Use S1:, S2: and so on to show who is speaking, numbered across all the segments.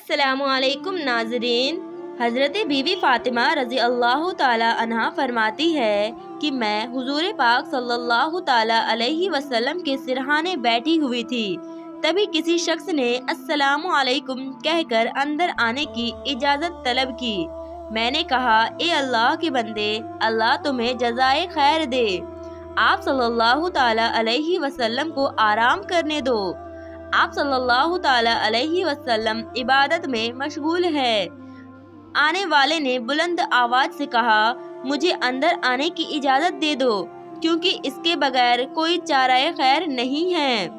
S1: السلام علیکم ناظرین۔ حضرت بیوی فاطمہ رضی اللہ تعالی عنہا فرماتی ہے کہ میں حضور پاک صلی اللہ تعالی علیہ وسلم کے سرہانے بیٹھی ہوئی تھی، تبھی کسی شخص نے السلام علیکم کہہ کر اندر آنے کی اجازت طلب کی۔ میں نے کہا، اے اللہ کے بندے، اللہ تمہیں جزائے خیر دے، آپ صلی اللہ تعالی علیہ وسلم کو آرام کرنے دو۔ آپ صلی اللہ تعالی علیہ وسلم عبادت میں مشغول ہے۔ آنے والے نے بلند آواز سے کہا، مجھے اندر آنے کی اجازت دے دو، کیونکہ اس کے بغیر کوئی چارہ خیر نہیں ہے۔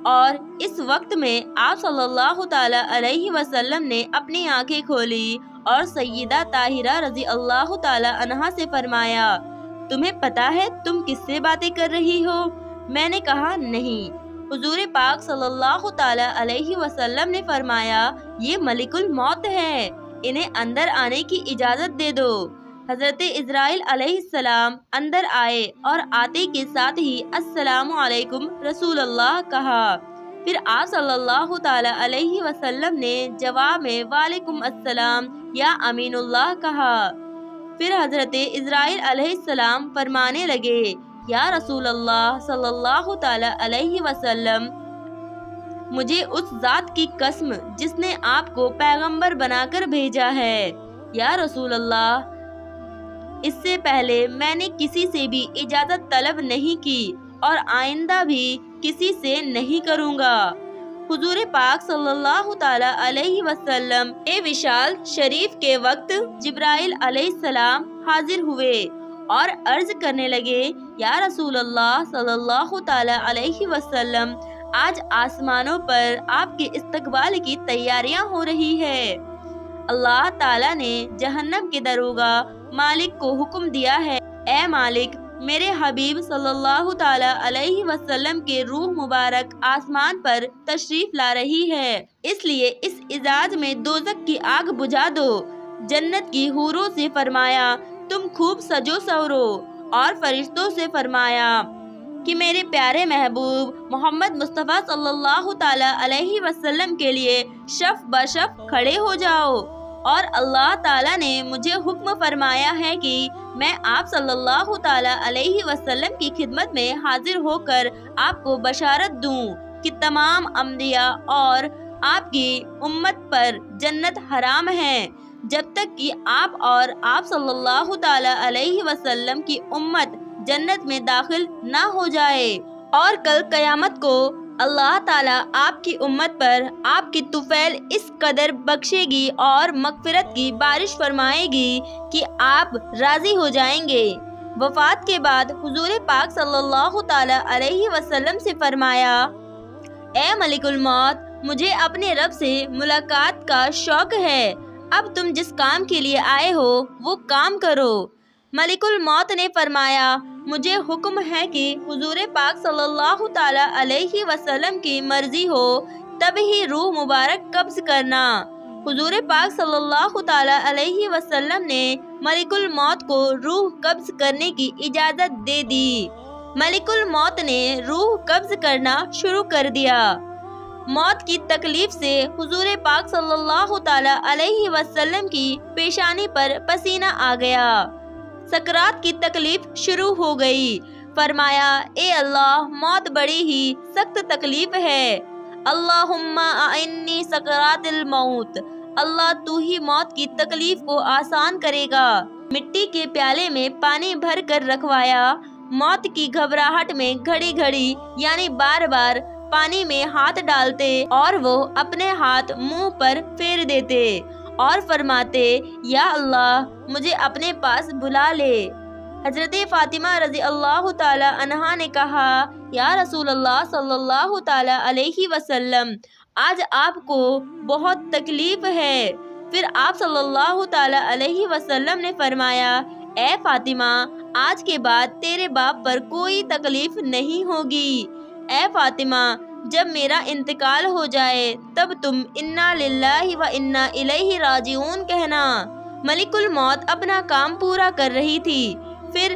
S1: اور اس وقت میں آپ صلی اللہ تعالی علیہ وسلم نے اپنی آنکھیں کھولی اور سیدہ طاہرہ رضی اللہ تعالی عنہا سے فرمایا، تمہیں پتا ہے تم کس سے باتیں کر رہی ہو؟ میں نے کہا، نہیں۔ حضور پاک صلی اللہ تعالی علیہ وسلم نے فرمایا، یہ ملک الموت ہے، انہیں اندر آنے کی اجازت دے دو۔ حضرت اسرائیل علیہ السلام اندر آئے اور آتے کے ساتھ ہی السلام علیکم رسول اللہ کہا۔ پھر آپ صلی اللہ تعالی علیہ وسلم نے جواب میں وعلیکم السلام یا امین اللہ کہا۔ پھر حضرت اسرائیل علیہ السلام فرمانے لگے، یا رسول اللہ صلی اللہ تعالی علیہ وسلم، مجھے اس ذات کی قسم جس نے آپ کو پیغمبر بنا کر بھیجا ہے، یا رسول اللہ، اس سے پہلے میں نے کسی سے بھی اجازت طلب نہیں کی اور آئندہ بھی کسی سے نہیں کروں گا۔ حضور پاک صلی اللہ تعالی علیہ وسلم وشال شریف کے وقت جبرائیل علیہ السلام حاضر ہوئے اور عرض کرنے لگے، یا رسول اللہ صلی اللہ تعالی علیہ وسلم، آج آسمانوں پر آپ کے استقبال کی تیاریاں ہو رہی ہے۔ اللہ تعالیٰ نے جہنم کے داروغہ مالک کو حکم دیا ہے، اے مالک، میرے حبیب صلی اللہ تعالی علیہ وسلم کے روح مبارک آسمان پر تشریف لا رہی ہے، اس لیے اس اعزاز میں دوزخ کی آگ بجھا دو۔ جنت کی حوروں سے فرمایا، تم خوب سجو سورو، اور فرشتوں سے فرمایا کہ میرے پیارے محبوب محمد مصطفیٰ صلی اللہ تعالی علیہ وسلم کے لیے شف بشف کھڑے ہو جاؤ۔ اور اللہ تعالیٰ نے مجھے حکم فرمایا ہے کہ میں آپ صلی اللہ تعالی علیہ وسلم کی خدمت میں حاضر ہو کر آپ کو بشارت دوں کہ تمام انبیاء اور آپ کی امت پر جنت حرام ہے، جب تک کہ آپ اور آپ صلی اللہ تعالی علیہ وسلم کی امت جنت میں داخل نہ ہو جائے۔ اور کل قیامت کو اللہ تعالیٰ آپ کی امت پر آپ کی طفیل اس قدر بخشے گی اور مغفرت کی بارش فرمائے گی کہ آپ راضی ہو جائیں گے۔ وفات کے بعد حضور پاک صلی اللہ تعالی علیہ وسلم سے فرمایا، اے ملک الموت، مجھے اپنے رب سے ملاقات کا شوق ہے، اب تم جس کام کے لیے آئے ہو وہ کام کرو۔ ملک الموت نے فرمایا، مجھے حکم ہے کہ حضور پاک صلی اللہ تعالی علیہ وسلم کی مرضی ہو تب ہی روح مبارک قبض کرنا۔ حضور پاک صلی اللہ تعالی علیہ وسلم نے ملک الموت کو روح قبض کرنے کی اجازت دے دی۔ ملک الموت نے روح قبض کرنا شروع کر دیا۔ موت کی تکلیف سے حضور پاک صلی اللہ تعالی علیہ وسلم کی پیشانی پر پسینہ آ گیا۔ سکرات کی تکلیف شروع ہو گئی۔ فرمایا، اے اللہ، موت بڑی ہی سخت تکلیف ہے، اللہم اعنی سکرات الموت، اللہ تو ہی موت کی تکلیف کو آسان کرے گا۔ مٹی کے پیالے میں پانی بھر کر رکھوایا، موت کی گھبراہٹ میں گھڑی گھڑی یعنی بار بار پانی میں ہاتھ ڈالتے اور وہ اپنے ہاتھ منہ پر پھیر دیتے اور فرماتے، یا اللہ، مجھے اپنے پاس بلا لے۔ حضرت فاطمہ رضی اللہ تعالی عنہا نے کہا، یا رسول اللہ صلی اللہ تعالی علیہ وسلم، آج آپ کو بہت تکلیف ہے۔ پھر آپ صلی اللہ تعالی علیہ وسلم نے فرمایا، اے فاطمہ، آج کے بعد تیرے باپ پر کوئی تکلیف نہیں ہوگی۔ اے فاطمہ، جب میرا انتقال ہو جائے تب تم انا للہ و انا الیہ راجعون کہنا۔ ملک الموت اپنا کام پورا کر رہی تھی، پھر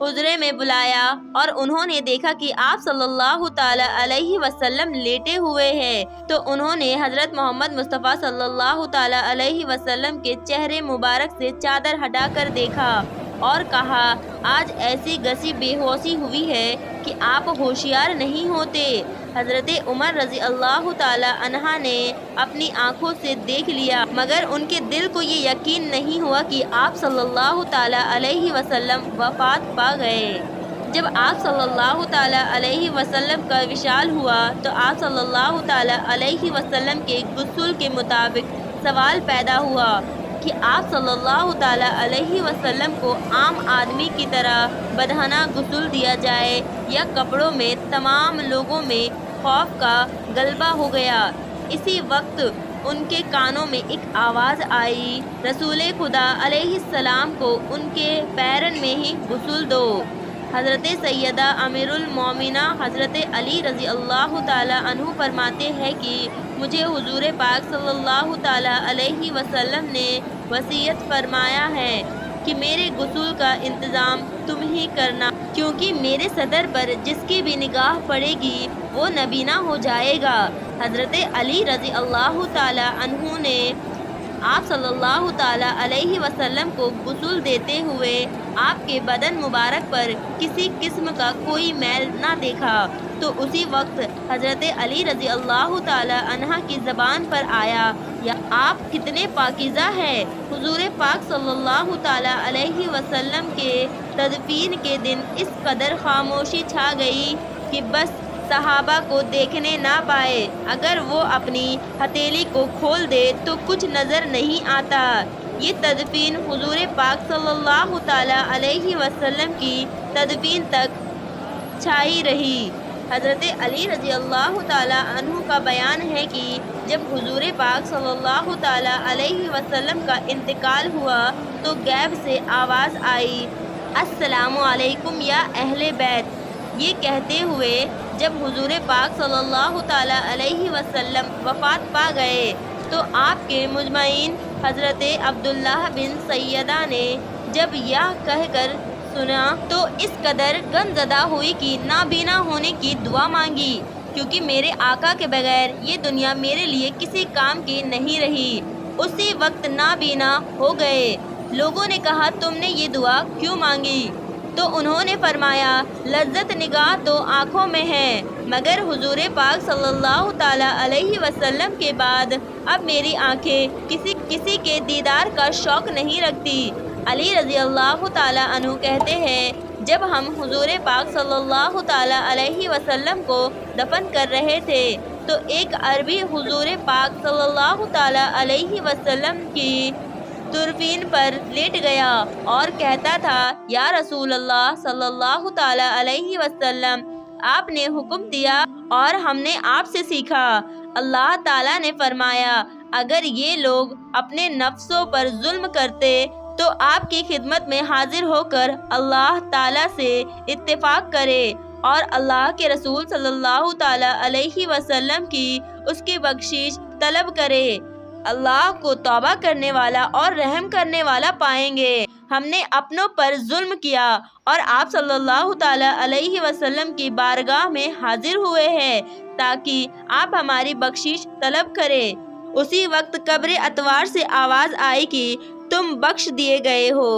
S1: حجرے میں بلایا اور انہوں نے دیکھا کہ آپ صلی اللہ تعالی علیہ وسلم لیٹے ہوئے ہیں، تو انہوں نے حضرت محمد مصطفیٰ صلی اللہ تعالی علیہ وسلم کے چہرے مبارک سے چادر ہٹا کر دیکھا اور کہا، آج ایسی گسی بے ہوشی ہوئی ہے کہ آپ ہوشیار نہیں ہوتے۔ حضرت عمر رضی اللہ تعالی عنہ نے اپنی آنکھوں سے دیکھ لیا، مگر ان کے دل کو یہ یقین نہیں ہوا کہ آپ صلی اللہ تعالی علیہ وسلم وفات پا گئے۔ جب آپ صلی اللہ تعالی علیہ وسلم کا وصال ہوا تو آپ صلی اللہ تعالی علیہ وسلم کے غسل کے مطابق سوال پیدا ہوا کہ آپ صلی اللہ تعالی علیہ وسلم کو عام آدمی کی طرح بدہنہ غسل دیا جائے یا کپڑوں میں؟ تمام لوگوں میں خوف کا غلبہ ہو گیا۔ اسی وقت ان کے کانوں میں ایک آواز آئی، رسول خدا علیہ السلام کو ان کے پیرن میں ہی غسل دو۔ حضرت سیدہ امیر المومنہ حضرت علی رضی اللہ تعالی عنہ فرماتے ہیں کہ مجھے حضور پاک صلی اللہ تعالی علیہ وسلم نے وصیت فرمایا ہے کہ میرے غسل کا انتظام تم ہی کرنا، کیونکہ میرے صدر پر جس کی بھی نگاہ پڑے گی وہ نبینا ہو جائے گا۔ حضرت علی رضی اللہ تعالی عنہ نے آپ صلی اللہ تعالی علیہ وسلم کو غسل دیتے ہوئے آپ کے بدن مبارک پر کسی قسم کا کوئی میل نہ دیکھا، تو اسی وقت حضرت علی رضی اللہ تعالی عنہ کی زبان پر آیا، یا آپ کتنے پاکیزہ ہیں۔ حضور پاک صلی اللہ تعالی علیہ وسلم کے تدفین کے دن اس قدر خاموشی چھا گئی کہ بس صحابہ کو دیکھنے نہ پائے، اگر وہ اپنی ہتھیلی کو کھول دے تو کچھ نظر نہیں آتا۔ یہ تدفین حضور پاک صلی اللہ تعالی علیہ وسلم کی تدفین تک چھائی رہی۔ حضرت علی رضی اللہ تعالی عنہ کا بیان ہے کہ جب حضور پاک صلی اللہ تعالی علیہ وسلم کا انتقال ہوا تو غیب سے آواز آئی، السلام علیکم یا اہل بیت۔ یہ کہتے ہوئے جب حضور پاک صلی اللہ تعالی علیہ وسلم وفات پا گئے تو آپ کے مجمعین حضرت عبداللہ بن سیدہ نے جب یہ کہہ کر سنا تو اس قدر غمزدہ ہوئی کہ نابینا ہونے کی دعا مانگی، کیونکہ میرے آقا کے بغیر یہ دنیا میرے لیے کسی کام کی نہیں رہی۔ اسی وقت نابینا ہو گئے۔ لوگوں نے کہا، تم نے یہ دعا کیوں مانگی؟ تو انہوں نے فرمایا، لذت نگاہ تو آنکھوں میں ہے، مگر حضور پاک صلی اللہ تعالی علیہ وسلم کے بعد اب میری آنکھیں کسی کے دیدار کا شوق نہیں رکھتی۔ علی رضی اللہ تعالی عنہ کہتے ہیں، جب ہم حضور پاک صلی اللہ تعالی علیہ وسلم کو دفن کر رہے تھے تو ایک عربی حضور پاک صلی اللہ تعالی علیہ وسلم کی ترفین پر لیٹ گیا اور کہتا تھا، یا رسول اللہ صلی اللہ تعالی علیہ وسلم، آپ نے حکم دیا اور ہم نے آپ سے سیکھا۔ اللہ تعالیٰ نے فرمایا، اگر یہ لوگ اپنے نفسوں پر ظلم کرتے تو آپ کی خدمت میں حاضر ہو کر اللہ تعالیٰ سے اتفاق کرے اور اللہ کے رسول صلی اللہ تعالی علیہ وسلم کی اس کی بخشش طلب کرے۔ اللہ کو توبہ کرنے والا اور رحم کرنے والا پائیں گے۔ ہم نے اپنوں پر ظلم کیا اور آپ صلی اللہ تعالی علیہ وسلم کی بارگاہ میں حاضر ہوئے ہیں تاکہ آپ ہماری بخشش طلب کریں۔ اسی وقت قبر اتوار سے آواز آئی کہ تم بخش دیے گئے ہو۔